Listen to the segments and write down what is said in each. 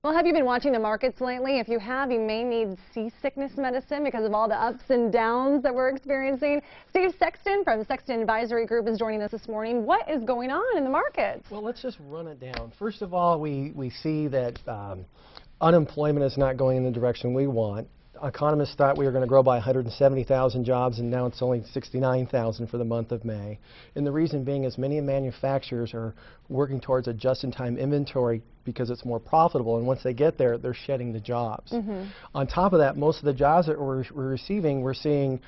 Well, have you been watching the markets lately? If you have, you may need seasickness medicine because of all the ups and downs that we're experiencing. Steve Sexton from Sexton Advisory Group is joining us this morning. What is going on in the markets? Well, let's just run it down. First of all, we see that unemployment is not going in the direction we want. Economists thought we were going to grow by 170,000 jobs, and now it's only 69,000 for the month of May. And the reason being is many manufacturers are working towards a just-in-time inventory because it's more profitable, and once they get there, they're shedding the jobs. On top of that, most of the jobs that we're receiving, we're seeing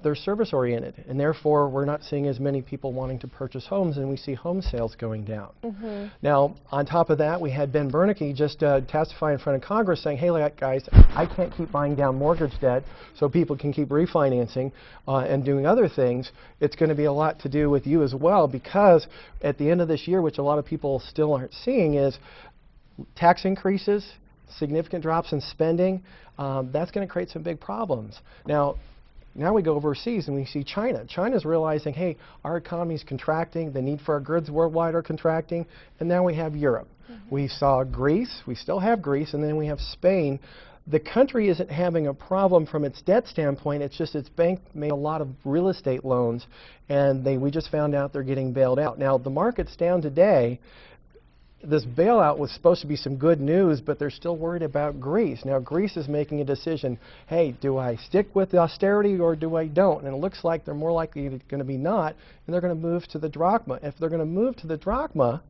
they're service-oriented, and therefore we're not seeing as many people wanting to purchase homes, and we see home sales going down. Now, on top of that, we had Ben Bernanke just testify in front of Congress saying, hey, guys, I can't keep buying down mortgage debt so people can keep refinancing and doing other things. It's going to be a lot to do with you as well, because at the end of this year, which a lot of people still aren't seeing, is tax increases, significant drops in spending. That's going to create some big problems. Now we go overseas and we see China. China's realizing, hey, our economy is contracting, the need for our goods worldwide are contracting, and now we have Europe. We saw Greece, we still have Greece, and then we have Spain. The country isn't having a problem from its debt standpoint, it's just its bank made a lot of real estate loans, and we just found out they're getting bailed out. Now, the market's down today. This bailout was supposed to be some good news, but they're still worried about Greece. Now, Greece is making a decision, hey, do I stick with the austerity or do I don't? And it looks like they're more likely going to be not, and they're going to move to the drachma. If they're going to move to the drachma,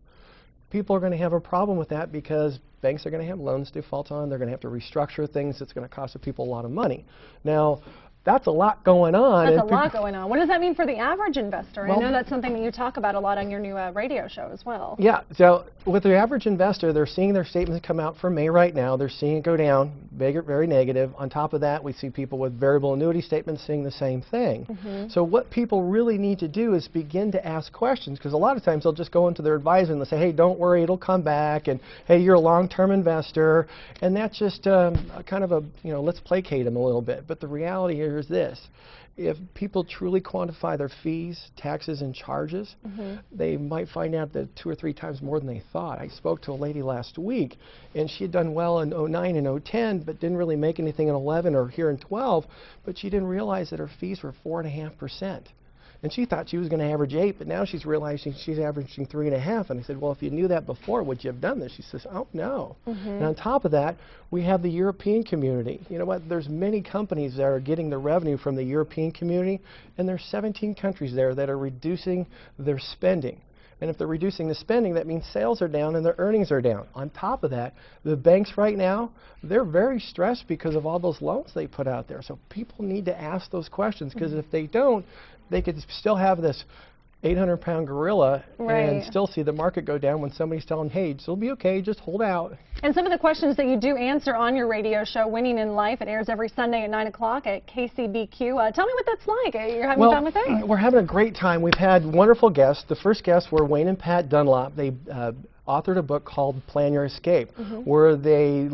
people are going to have a problem with that because banks are going to have loans default on. They're going to have to restructure things. It's going to cost the people a lot of money. Now, that's a lot going on. That's a lot going on. What does that mean for the average investor? Well, I know that's something that you talk about a lot on your new radio show as well. Yeah, so with the average investor, they're seeing their statements come out for May right now. They're seeing it go down, very negative. On top of that, we see people with variable annuity statements seeing the same thing. So what people really need to do is begin to ask questions, because a lot of times they'll just go into their advisor and they'll say, hey, don't worry, it'll come back, and hey, you're a long-term investor, and that's just kind of a, let's placate them a little bit. But the reality here is this: if people truly quantify their fees, taxes, and charges, they might find out that 2 or 3 times more than they thought. I spoke to a lady last week, and she had done well in 09 and 010, but didn't really make anything in 11 or here in 12, but she didn't realize that her fees were 4.5%. And she thought she was going to average 8, but now she's realizing she's averaging 3.5. And I said, well, if you knew that before, would you have done this? She says, oh, no. And on top of that, we have the European community. You know what? There's many companies that are getting the revenue from the European community, and there's 17 countries there that are reducing their spending. And if they're reducing the spending, that means sales are down and their earnings are down. On top of that, the banks right now, they're very stressed because of all those loans they put out there. So people need to ask those questions, because if they don't, they could still have this 800-pound gorilla and still see the market go down when somebody's telling them, hey, it'll be okay, just hold out. And some of the questions that you do answer on your radio show, Winning in Life, it airs every Sunday at 9 o'clock at KCBQ. Tell me what that's like. You're having fun with it? We're having a great time. We've had wonderful guests. The first guests were Wayne and Pat Dunlop. They authored a book called Plan Your Escape, where they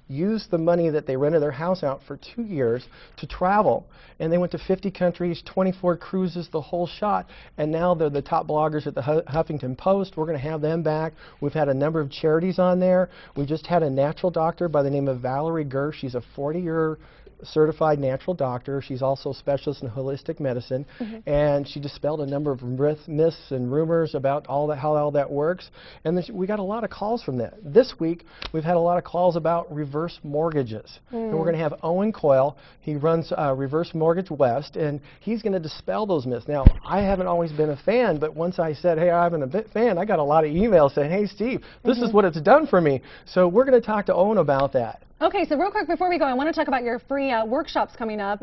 used the money that they rented their house out for 2 years to travel. And they went to 50 countries, 24 cruises, the whole shot. And now they're the top bloggers at the Huffington Post. We're going to have them back. We've had a number of charities on there. We just had a natural doctor by the name of Valerie Gersh. She's a 40-year certified natural doctor. She's also a specialist in holistic medicine, and she dispelled a number of myths and rumors about how all that works. And we got a lot of calls from that. This week, we've had a lot of calls about reverse mortgages. And we're going to have Owen Coyle. He runs Reverse Mortgage West, and he's going to dispel those myths. Now, I haven't always been a fan, but once I said, hey, I'm a fan, I got a lot of emails saying, hey, Steve, this is what it's done for me. So we're going to talk to Owen about that. Okay, so real quick before we go, I want to talk about your free workshops coming up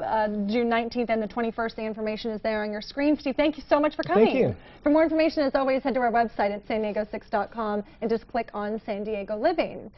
June 19th and the 21st. The information is there on your screen. Steve, thank you so much for coming. Thank you. For more information, as always, head to our website at san diego6.com and just click on San Diego Living.